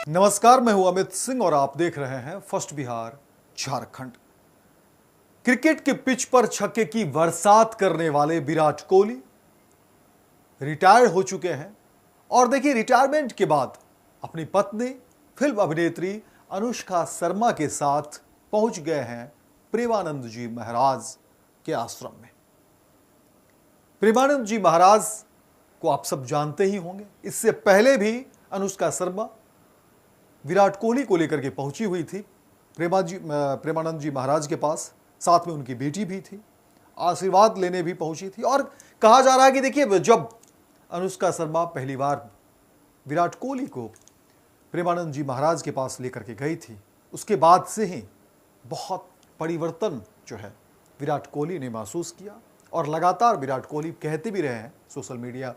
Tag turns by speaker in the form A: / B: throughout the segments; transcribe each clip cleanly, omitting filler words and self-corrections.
A: नमस्कार, मैं हूं अमित सिंह और आप देख रहे हैं फर्स्ट बिहार झारखंड। क्रिकेट के पिच पर छक्के की बरसात करने वाले विराट कोहली रिटायर हो चुके हैं और देखिए रिटायरमेंट के बाद अपनी पत्नी फिल्म अभिनेत्री अनुष्का शर्मा के साथ पहुंच गए हैं प्रेमानंद जी महाराज के आश्रम में। प्रेमानंद जी महाराज को आप सब जानते ही होंगे। इससे पहले भी अनुष्का शर्मा विराट कोहली को लेकर के पहुंची हुई थी प्रेमानंद जी महाराज के पास। साथ में उनकी बेटी भी थी, आशीर्वाद लेने भी पहुंची थी। और कहा जा रहा है कि देखिए, जब अनुष्का शर्मा पहली बार विराट कोहली को प्रेमानंद जी महाराज के पास लेकर के गई थी, उसके बाद से ही बहुत परिवर्तन जो है विराट कोहली ने महसूस किया। और लगातार विराट कोहली कहते भी रहे हैं, सोशल मीडिया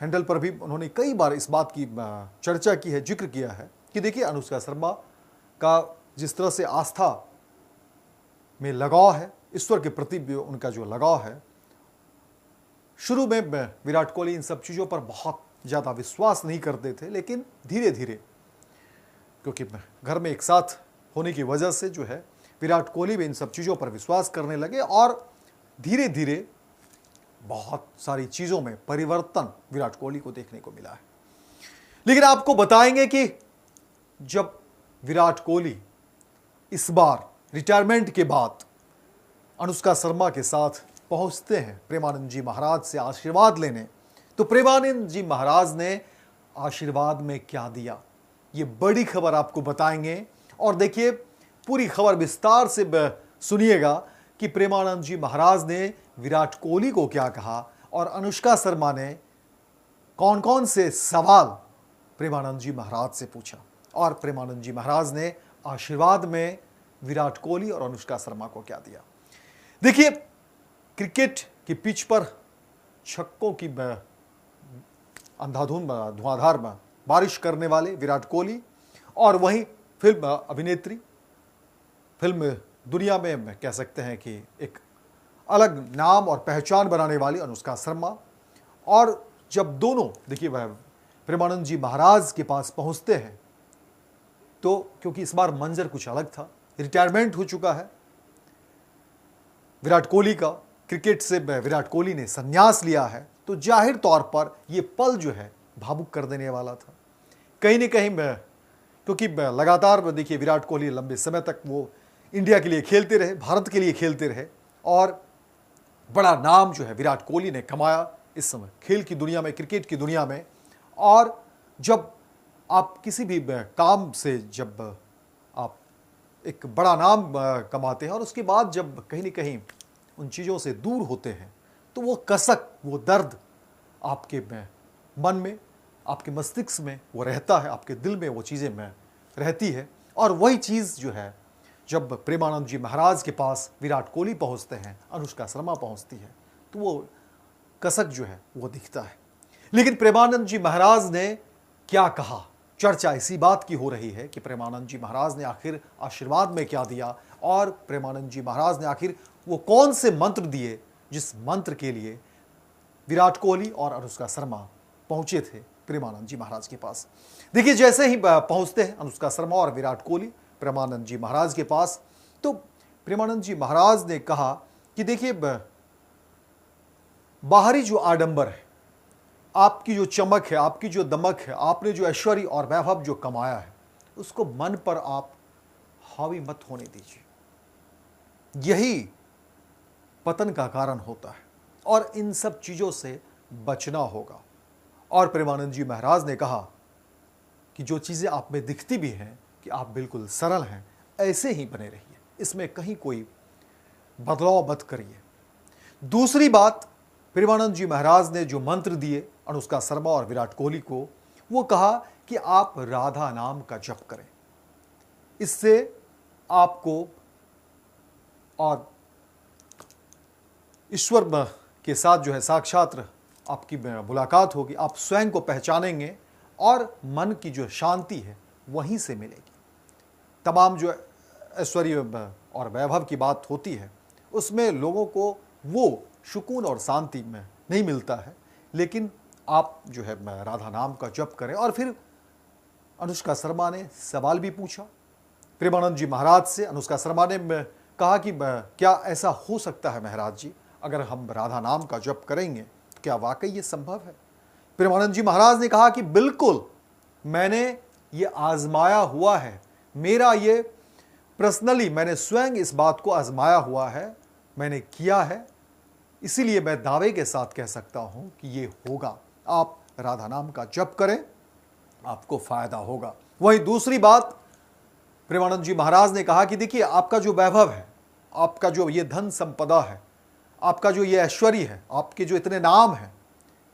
A: हैंडल पर भी उन्होंने कई बार इस बात की चर्चा की है, जिक्र किया है कि देखिए अनुष्का शर्मा का जिस तरह से आस्था में लगाव है, ईश्वर के प्रति भी उनका जो लगाव है, शुरू में विराट कोहली इन सब चीज़ों पर बहुत ज़्यादा विश्वास नहीं करते थे, लेकिन धीरे धीरे क्योंकि घर में एक साथ होने की वजह से जो है विराट कोहली भी इन सब चीज़ों पर विश्वास करने लगे और धीरे धीरे बहुत सारी चीज़ों में परिवर्तन विराट कोहली को देखने को मिला है। लेकिन आपको बताएंगे कि जब विराट कोहली इस बार रिटायरमेंट के बाद अनुष्का शर्मा के साथ पहुंचते हैं प्रेमानंद जी महाराज से आशीर्वाद लेने, तो प्रेमानंद जी महाराज ने आशीर्वाद में क्या दिया, ये बड़ी खबर आपको बताएंगे। और देखिए, पूरी खबर विस्तार से सुनिएगा कि प्रेमानंद जी महाराज ने विराट कोहली को क्या कहा और अनुष्का शर्मा ने कौन कौन से सवाल प्रेमानंद जी महाराज से पूछा और प्रेमानंद जी महाराज ने आशीर्वाद में विराट कोहली और अनुष्का शर्मा को क्या दिया। देखिए, क्रिकेट की पिच पर छक्कों की अंधाधुंध धुआंधार बारिश करने वाले विराट कोहली और वहीं फिल्म अभिनेत्री, फिल्म दुनिया में कह सकते हैं कि एक अलग नाम और पहचान बनाने वाली अनुष्का शर्मा। और जब दोनों देखिए वह प्रेमानंद जी महाराज के पास पहुंचते हैं, तो क्योंकि इस बार मंजर कुछ अलग था, रिटायरमेंट हो चुका है विराट कोहली का, क्रिकेट से विराट कोहली ने संन्यास लिया है, तो जाहिर तौर पर यह पल जो है भावुक कर देने वाला था कहीं न कहीं। क्योंकि लगातार देखिए विराट कोहली लंबे समय तक वो इंडिया के लिए खेलते रहे, भारत के लिए खेलते रहे और बड़ा नाम जो है विराट कोहली ने कमाया इस समय खेल की दुनिया में, क्रिकेट की दुनिया में। और जब आप किसी भी काम से जब आप एक बड़ा नाम कमाते हैं और उसके बाद जब कहीं न कहीं उन चीज़ों से दूर होते हैं, तो वो कसक, वो दर्द आपके मन में, आपके मस्तिष्क में वो रहता है, आपके दिल में वो चीज़ें में रहती है। और वही चीज़ जो है जब प्रेमानंद जी महाराज के पास विराट कोहली पहुंचते हैं, अनुष्का शर्मा पहुंचती है, तो वो कसक जो है वो दिखता है। लेकिन प्रेमानंद जी महाराज ने क्या कहा, चर्चा इसी बात की हो रही है कि प्रेमानंद जी महाराज ने आखिर आशीर्वाद में क्या दिया और प्रेमानंद जी महाराज ने आखिर वो कौन से मंत्र दिए जिस मंत्र के लिए विराट कोहली और अनुष्का शर्मा पहुंचे थे प्रेमानंद जी महाराज के पास। देखिए, जैसे ही पहुंचते हैं अनुष्का शर्मा और विराट कोहली प्रेमानंद जी महाराज के पास, तो प्रेमानंद जी महाराज ने कहा कि देखिए, बाहरी जो आडंबर है, आपकी जो चमक है, आपकी जो दमक है, आपने जो ऐश्वर्य और वैभव जो कमाया है, उसको मन पर आप हावी मत होने दीजिए। यही पतन का कारण होता है और इन सब चीज़ों से बचना होगा। और प्रेमानंद जी महाराज ने कहा कि जो चीज़ें आप में दिखती भी हैं कि आप बिल्कुल सरल हैं, ऐसे ही बने रहिए, इसमें कहीं कोई बदलाव मत करिए। दूसरी बात, प्रेमानंद जी महाराज ने जो मंत्र दिए अनुष्का शर्मा और विराट कोहली को, वो कहा कि आप राधा नाम का जप करें, इससे आपको और ईश्वर के साथ जो है साक्षात आपकी मुलाकात होगी, आप स्वयं को पहचानेंगे और मन की जो शांति है वहीं से मिलेगी। तमाम जो ऐश्वर्य और वैभव की बात होती है उसमें लोगों को वो सुकून और शांति में नहीं मिलता है, लेकिन आप जो है राधा नाम का जप करें और फिर अनुष्का शर्मा ने सवाल भी पूछा प्रेमानंद जी महाराज से। अनुष्का शर्मा ने कहा कि क्या ऐसा हो सकता है महाराज जी, अगर हम राधा नाम का जप करेंगे तो क्या वाकई ये संभव है? प्रेमानंद जी महाराज ने कहा कि बिल्कुल, मैंने ये आजमाया हुआ है, मेरा ये पर्सनली मैंने स्वयं इस बात को आजमाया हुआ है, मैंने किया है, इसीलिए मैं दावे के साथ कह सकता हूं कि ये होगा। आप राधा नाम का जप करें, आपको फायदा होगा। वहीं दूसरी बात प्रेमानंद जी महाराज ने कहा कि देखिए, आपका जो वैभव है, आपका जो ये धन संपदा है, आपका जो ये ऐश्वर्य है, आपके जो इतने नाम हैं,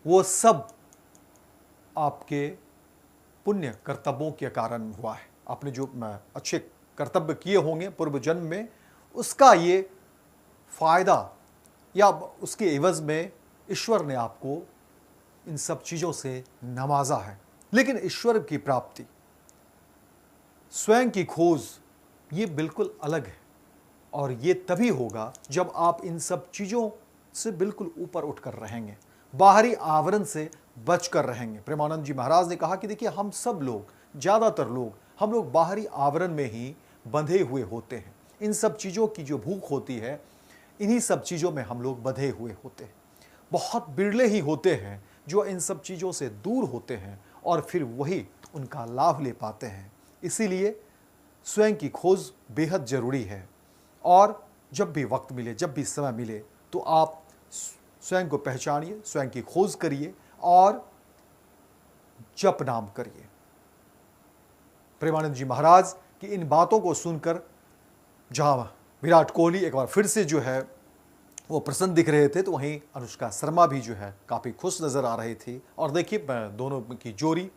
A: वो सब आपके पुण्य कर्तव्यों के कारण हुआ है। आपने जो अच्छे कर्तव्य किए होंगे पूर्व जन्म में, उसका ये फायदा या उसके एवज में ईश्वर ने आपको इन सब चीजों से नवाजा है। लेकिन ईश्वर की प्राप्ति, स्वयं की खोज, ये बिल्कुल अलग है, और ये तभी होगा जब आप इन सब चीजों से बिल्कुल ऊपर उठकर रहेंगे, बाहरी आवरण से बचकर रहेंगे। प्रेमानंद जी महाराज ने कहा कि देखिए, हम सब लोग, ज्यादातर लोग, हम लोग बाहरी आवरण में ही बंधे हुए होते हैं। इन सब चीजों की जो भूख होती है, इन्हीं सब चीजों में हम लोग बंधे हुए होते हैं। बहुत बिरले ही होते हैं जो इन सब चीजों से दूर होते हैं और फिर वही उनका लाभ ले पाते हैं। इसीलिए स्वयं की खोज बेहद जरूरी है, और जब भी वक्त मिले, जब भी समय मिले, तो आप स्वयं को पहचानिए, स्वयं की खोज करिए और जप नाम करिए। प्रेमानंद जी महाराज की इन बातों को सुनकर जहां विराट कोहली एक बार फिर से जो है वो प्रसन्न दिख रहे थे, तो वहीं अनुष्का शर्मा भी जो है काफ़ी खुश नज़र आ रही थी। और देखिए, दोनों की जोड़ी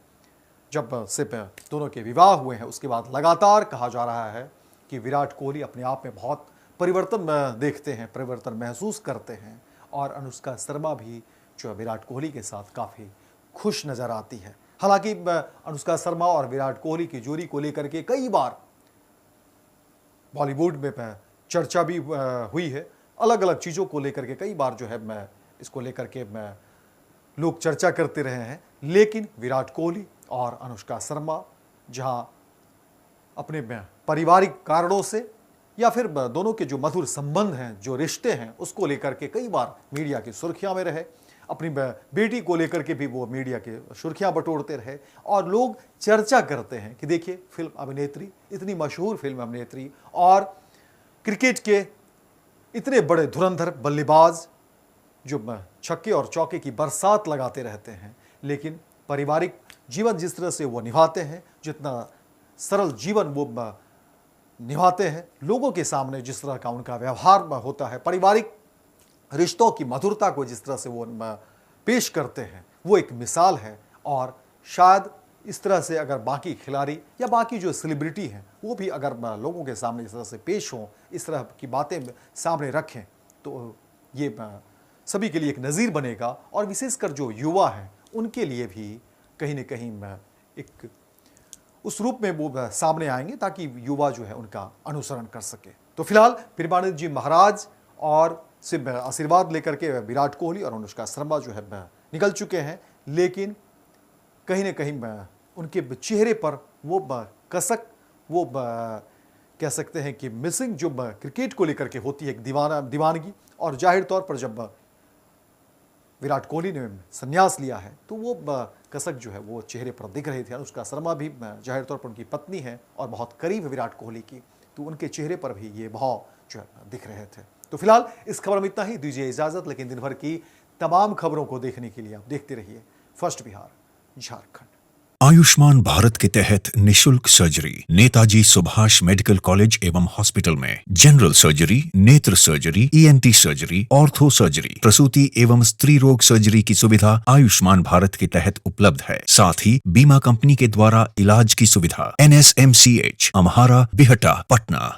A: जब से दोनों के विवाह हुए हैं, उसके बाद लगातार कहा जा रहा है कि विराट कोहली अपने आप में बहुत परिवर्तन देखते हैं, परिवर्तन महसूस करते हैं, और अनुष्का शर्मा भी जो विराट कोहली के साथ काफ़ी खुश नज़र आती है। हालांकि अनुष्का शर्मा और विराट कोहली की जोड़ी को लेकर के कई बार बॉलीवुड में चर्चा भी हुई है, अलग अलग चीज़ों को लेकर के कई बार जो है मैं इसको लेकर के लोग चर्चा करते रहे हैं। लेकिन विराट कोहली और अनुष्का शर्मा जहां अपने पारिवारिक कारणों से या फिर दोनों के जो मधुर संबंध हैं, जो रिश्ते हैं, उसको लेकर के कई बार मीडिया की सुर्खियां में रहे, अपनी बेटी को लेकर के भी वो मीडिया के सुर्खियां बटोरते रहे, और लोग चर्चा करते हैं कि देखिए, फिल्म अभिनेत्री, इतनी मशहूर फिल्म अभिनेत्री और क्रिकेट के इतने बड़े धुरंधर बल्लेबाज जो छक्के और चौके की बरसात लगाते रहते हैं, लेकिन पारिवारिक जीवन जिस तरह से वो निभाते हैं, जितना सरल जीवन वो निभाते हैं, लोगों के सामने जिस तरह का उनका व्यवहार होता है, पारिवारिक रिश्तों की मधुरता को जिस तरह से वो पेश करते हैं, वो एक मिसाल है। और शायद इस तरह से अगर बाकी खिलाड़ी या बाकी जो सेलिब्रिटी हैं, वो भी अगर लोगों के सामने इस तरह से पेश हों, इस तरह की बातें सामने रखें, तो ये सभी के लिए एक नज़ीर बनेगा, और विशेषकर जो युवा हैं उनके लिए भी कहीं न कहीं एक उस रूप में वो सामने आएंगे, ताकि युवा जो है उनका अनुसरण कर सके। तो फिलहाल प्रेमानंद जी महाराज और से आशीर्वाद लेकर के विराट कोहली और अनुष्का शर्मा जो है निकल चुके हैं, लेकिन कहीं न कहीं उनके चेहरे पर वो कसक, वो कह सकते हैं कि मिसिंग जो क्रिकेट को लेकर के होती है, एक दीवानगी, और जाहिर तौर पर जब विराट कोहली ने संन्यास लिया है, तो वो कसक जो है वो चेहरे पर दिख रही थी। अनुष्का शर्मा भी जाहिर तौर पर उनकी पत्नी है और बहुत करीब है विराट कोहली की, तो उनके चेहरे पर भी ये भाव जो है दिख रहे थे। तो फिलहाल इस खबर में इतना ही, दीजिए इजाजत, लेकिन दिन भर की तमाम खबरों को देखने के लिए आप देखते रहिए फर्स्ट बिहार झारखंड।
B: आयुष्मान भारत के तहत निशुल्क surgery Netaji Subhash medical college एवं हॉस्पिटल में जनरल सर्जरी, नेत्र surgery, ENT surgery, ortho surgery, प्रसूति एवं स्त्री रोग सर्जरी की सुविधा आयुष्मान भारत के तहत उपलब्ध है। साथ ही बीमा कंपनी के द्वारा इलाज की सुविधा। NSMCH, अम्हारा, बिहटा, पटना।